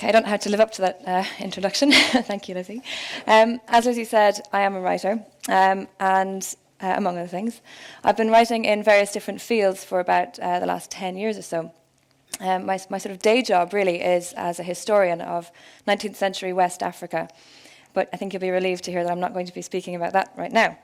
Okay, I don't know how to live up to that introduction. Thank you, Lizzie. As Lizzie said, I am a writer, and among other things, I've been writing in various different fields for about the last 10 years or so. My sort of day job really is as a historian of 19th century West Africa, but I think you'll be relieved to hear that I'm not going to be speaking about that right now.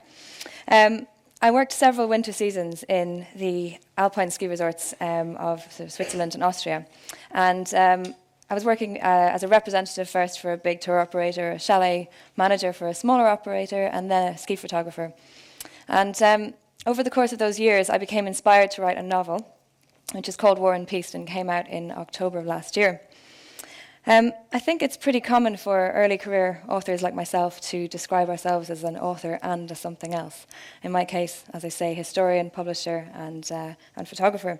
I worked several winter seasons in the alpine ski resorts of sort of Switzerland and Austria, and I was working as a representative first for a big tour operator, a chalet manager for a smaller operator, and then a ski photographer. And over the course of those years, I became inspired to write a novel, which is called War and Piste, and came out in October of last year. I think it's pretty common for early career authors like myself to describe ourselves as an author and as something else. In my case, as I say, historian, publisher, and photographer.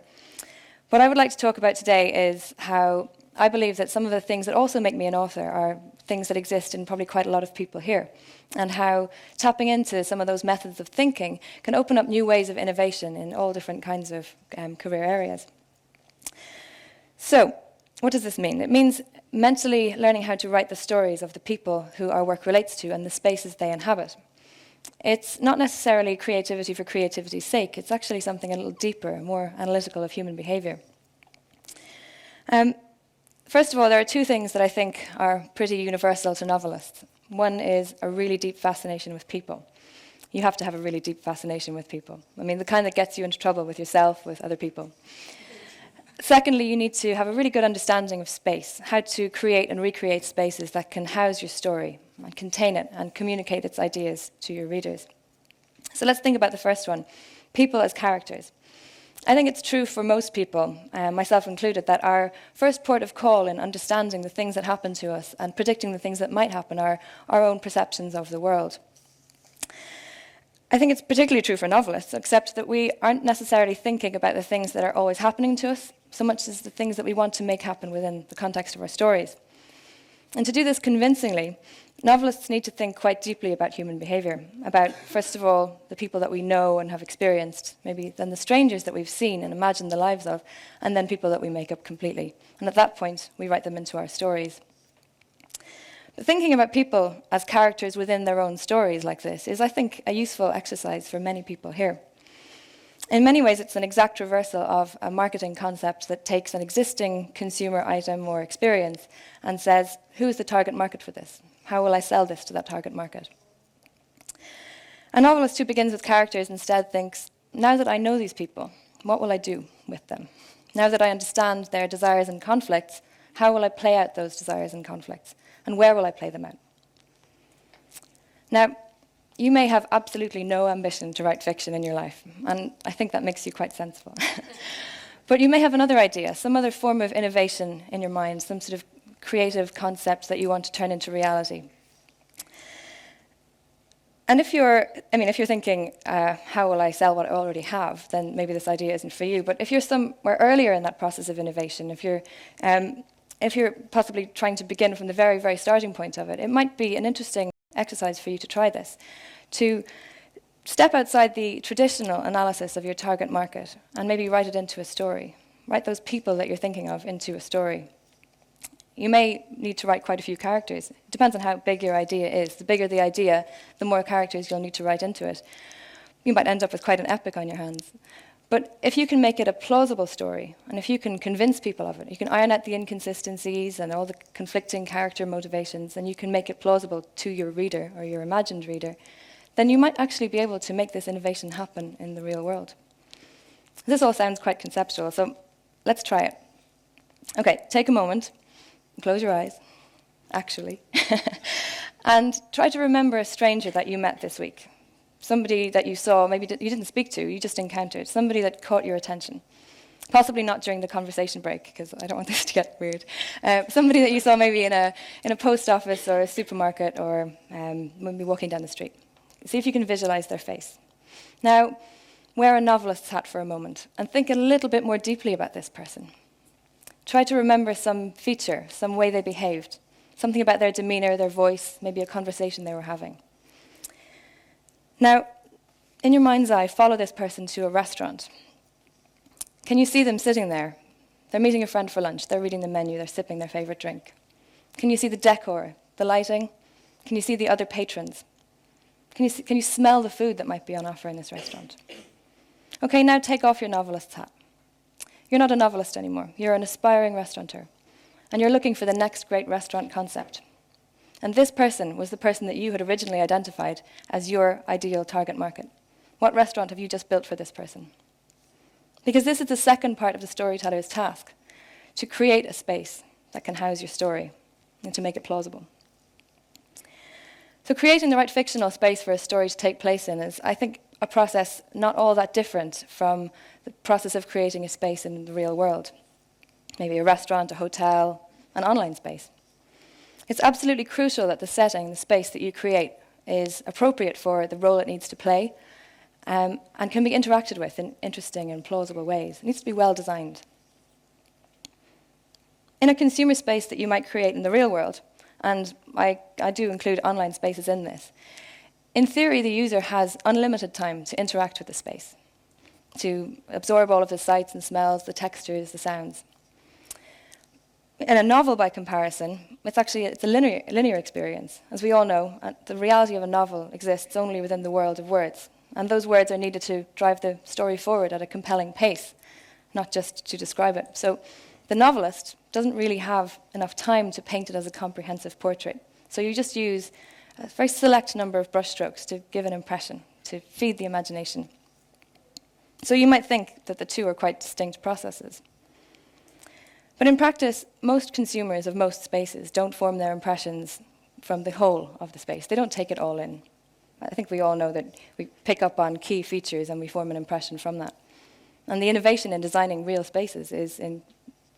What I would like to talk about today is how I believe that some of the things that also make me an author are things that exist in probably quite a lot of people here, and how tapping into some of those methods of thinking can open up new ways of innovation in all different kinds of career areas. So, what does this mean? It means mentally learning how to write the stories of the people who our work relates to and the spaces they inhabit. It's not necessarily creativity for creativity's sake. It's actually something a little deeper, more analytical of human behavior. First of all, there are two things that I think are pretty universal to novelists. One is a really deep fascination with people. You have to have a really deep fascination with people. I mean, the kind that gets you into trouble with yourself, with other people. Secondly, you need to have a really good understanding of space, how to create and recreate spaces that can house your story and contain it and communicate its ideas to your readers. So let's think about the first one, people as characters. I think it's true for most people, myself included, that our first port of call in understanding the things that happen to us and predicting the things that might happen are our own perceptions of the world. I think it's particularly true for novelists, except that we aren't necessarily thinking about the things that are always happening to us, so much as the things that we want to make happen within the context of our stories. And to do this convincingly, novelists need to think quite deeply about human behavior, about, first of all, the people that we know and have experienced, maybe then the strangers that we've seen and imagined the lives of, and then people that we make up completely. And at that point, we write them into our stories. But thinking about people as characters within their own stories like this is, I think, a useful exercise for many people here. In many ways, it's an exact reversal of a marketing concept that takes an existing consumer item or experience and says, who is the target market for this? How will I sell this to that target market? A novelist who begins with characters instead thinks, now that I know these people, what will I do with them? Now that I understand their desires and conflicts, how will I play out those desires and conflicts? And where will I play them out? Now, you may have absolutely no ambition to write fiction in your life, and I think that makes you quite sensible. But you may have another idea, some other form of innovation in your mind, some sort of creative concept that you want to turn into reality. And if you're thinking, how will I sell what I already have, then maybe this idea isn't for you. But if you're somewhere earlier in that process of innovation, if you're possibly trying to begin from the very, very starting point of it, it might be an interesting exercise for you to try this, to step outside the traditional analysis of your target market and maybe write it into a story. Write those people that you're thinking of into a story. You may need to write quite a few characters. It depends on how big your idea is. The bigger the idea, the more characters you'll need to write into it. You might end up with quite an epic on your hands. But if you can make it a plausible story, and if you can convince people of it, you can iron out the inconsistencies and all the conflicting character motivations, and you can make it plausible to your reader or your imagined reader, then you might actually be able to make this innovation happen in the real world. This all sounds quite conceptual, so let's try it. Okay, take a moment. Close your eyes, actually, and try to remember a stranger that you met this week. Somebody that you saw, maybe you didn't speak to, you just encountered. Somebody that caught your attention. Possibly not during the conversation break, because I don't want this to get weird. Somebody that you saw maybe in a post office or a supermarket or maybe walking down the street. See if you can visualize their face. Now, wear a novelist's hat for a moment and think a little bit more deeply about this person. Try to remember some feature, some way they behaved, something about their demeanor, their voice, maybe a conversation they were having. Now, in your mind's eye, follow this person to a restaurant. Can you see them sitting there? They're meeting a friend for lunch, they're reading the menu, they're sipping their favorite drink. Can you see the decor, the lighting? Can you see the other patrons? Can you smell the food that might be on offer in this restaurant? Okay, now take off your novelist's hat. You're not a novelist anymore. You're an aspiring restaurateur. And you're looking for the next great restaurant concept. And this person was the person that you had originally identified as your ideal target market. What restaurant have you just built for this person? Because this is the second part of the storyteller's task, to create a space that can house your story and to make it plausible. So creating the right fictional space for a story to take place in is, I think, a process not all that different from the process of creating a space in the real world. Maybe a restaurant, a hotel, an online space. It's absolutely crucial that the setting, the space that you create, is appropriate for the role it needs to play and can be interacted with in interesting and plausible ways. It needs to be well designed. In a consumer space that you might create in the real world, and I do include online spaces in this, in theory the user has unlimited time to interact with the space, to absorb all of the sights and smells, the textures, the sounds. In a novel, by comparison, it's a linear experience. As we all know, the reality of a novel exists only within the world of words, and those words are needed to drive the story forward at a compelling pace, not just to describe it. So the novelist doesn't really have enough time to paint it as a comprehensive portrait. So you just use a very select number of brushstrokes to give an impression, to feed the imagination. So you might think that the two are quite distinct processes. But in practice, most consumers of most spaces don't form their impressions from the whole of the space. They don't take it all in. I think we all know that we pick up on key features and we form an impression from that. And the innovation in designing real spaces is in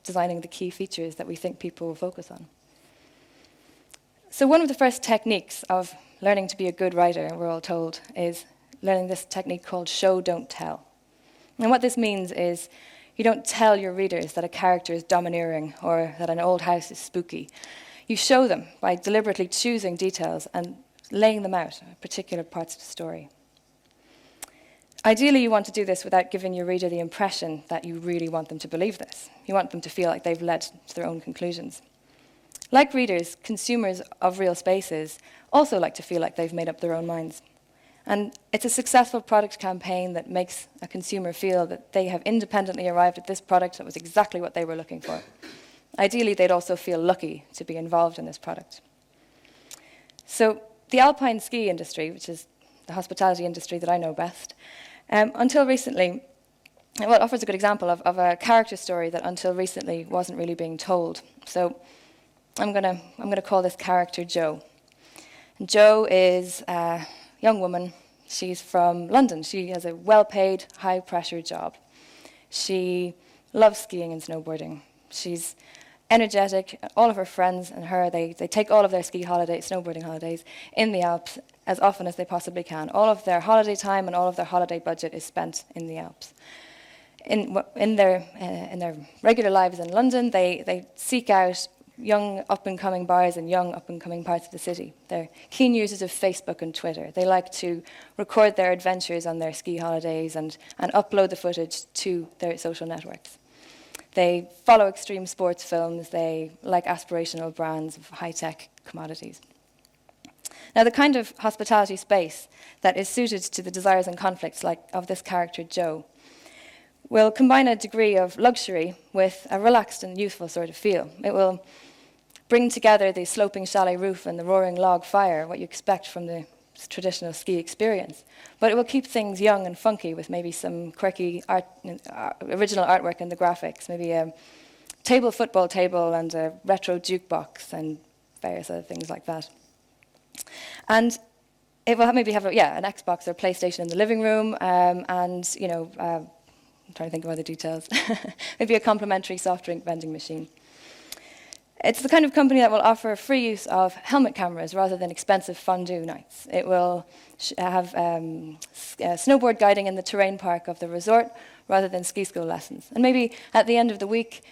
designing the key features that we think people will focus on. So one of the first techniques of learning to be a good writer, we're all told, is learning this technique called show, don't tell. And what this means is you don't tell your readers that a character is domineering or that an old house is spooky. You show them by deliberately choosing details and laying them out, particular parts of the story. Ideally, you want to do this without giving your reader the impression that you really want them to believe this. You want them to feel like they've led to their own conclusions. Like readers, consumers of real spaces also like to feel like they've made up their own minds. And it's a successful product campaign that makes a consumer feel that they have independently arrived at this product that was exactly what they were looking for. Ideally, they'd also feel lucky to be involved in this product. So the alpine ski industry, which is the hospitality industry that I know best, until recently, well, it offers a good example of a character story that until recently wasn't really being told. So I'm gonna call this character Jo. And Jo is a young woman. She's from London. She has a well-paid, high-pressure job. She loves skiing and snowboarding. She's energetic. All of her friends and her, they take all of their snowboarding holidays in the Alps as often as they possibly can. All of their holiday time and all of their holiday budget is spent in the Alps. In their regular lives in London, they seek out young up-and-coming bars in young up-and-coming parts of the city. They're keen users of Facebook and Twitter. They like to record their adventures on their ski holidays and upload the footage to their social networks. They follow extreme sports films. They like aspirational brands of high-tech commodities. Now, the kind of hospitality space that is suited to the desires and conflicts of this character, Jo, will combine a degree of luxury with a relaxed and youthful sort of feel. It will bring together the sloping chalet roof and the roaring log fire, what you expect from the traditional ski experience. But it will keep things young and funky with maybe some quirky original artwork in the graphics, maybe a football table and a retro jukebox and various other things like that. And it will maybe have an Xbox or PlayStation in the living room and, I'm trying to think of other details, maybe a complimentary soft drink vending machine. It's the kind of company that will offer free use of helmet cameras rather than expensive fondue nights. It will have snowboard guiding in the terrain park of the resort rather than ski school lessons. And maybe at the end of the week,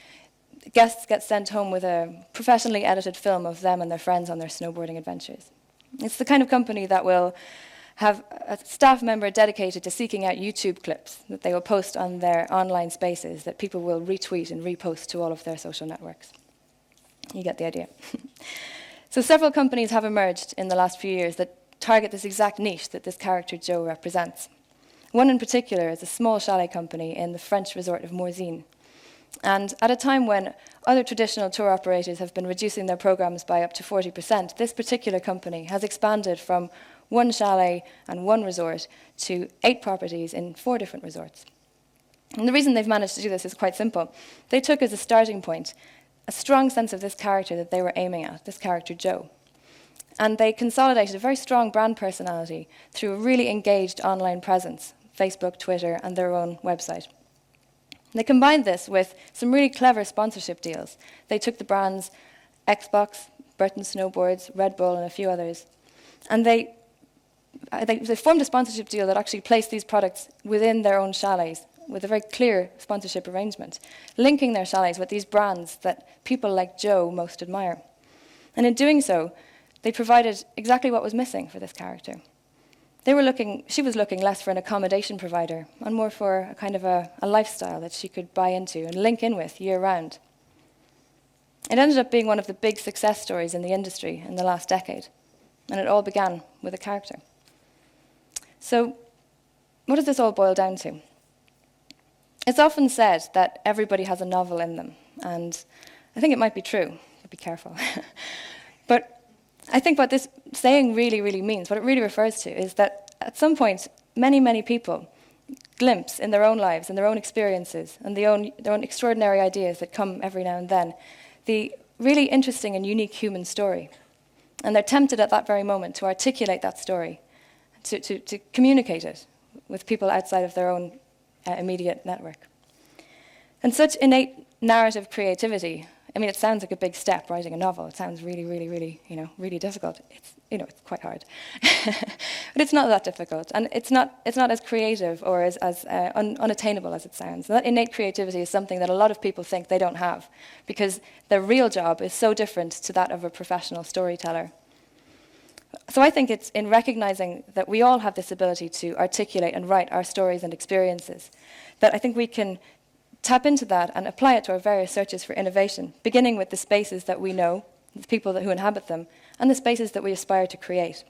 guests get sent home with a professionally edited film of them and their friends on their snowboarding adventures. It's the kind of company that will have a staff member dedicated to seeking out YouTube clips that they will post on their online spaces that people will retweet and repost to all of their social networks. You get the idea. So several companies have emerged in the last few years that target this exact niche that this character Joe represents. One in particular is a small chalet company in the French resort of Morzine. And at a time when other traditional tour operators have been reducing their programs by up to 40%, this particular company has expanded from one chalet and one resort to 8 properties in 4 different resorts. And the reason they've managed to do this is quite simple. They took as a starting point a strong sense of this character that they were aiming at, this character Joe. And they consolidated a very strong brand personality through a really engaged online presence, Facebook, Twitter, and their own website. They combined this with some really clever sponsorship deals. They took the brands Xbox, Burton Snowboards, Red Bull, and a few others, and they formed a sponsorship deal that actually placed these products within their own chalets with a very clear sponsorship arrangement, linking their chalets with these brands that people like Joe most admire. And in doing so, they provided exactly what was missing for this character. She was looking less for an accommodation provider and more for a kind of a lifestyle that she could buy into and link in with year-round. It ended up being one of the big success stories in the industry in the last decade, and it all began with a character. So, what does this all boil down to? It's often said that everybody has a novel in them, and I think it might be true, but be careful. But I think what this saying really, really means, what it really refers to, is that at some point, many, many people glimpse in their own lives and their own experiences and their own extraordinary ideas that come every now and then, the really interesting and unique human story. And they're tempted at that very moment to articulate that story, to communicate it with people outside of their own immediate network. And such innate narrative creativity, I mean, it sounds like a big step, writing a novel. It sounds really, really, really, really difficult. It's quite hard. But it's not that difficult, and it's not as creative or as unattainable as it sounds. And that innate creativity is something that a lot of people think they don't have, because their real job is so different to that of a professional storyteller. So I think it's in recognizing that we all have this ability to articulate and write our stories and experiences that I think we can tap into that and apply it to our various searches for innovation, beginning with the spaces that we know, the people who inhabit them, and the spaces that we aspire to create.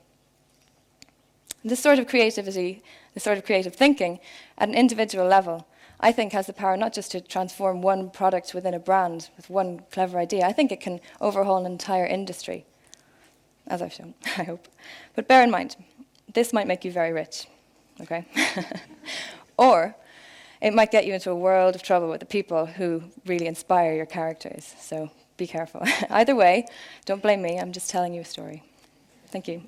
This sort of creativity, this sort of creative thinking, at an individual level, I think has the power not just to transform one product within a brand with one clever idea. I think it can overhaul an entire industry, as I've shown, I hope. But bear in mind, this might make you very rich, okay? Or it might get you into a world of trouble with the people who really inspire your characters, so be careful. Either way, don't blame me, I'm just telling you a story. Thank you.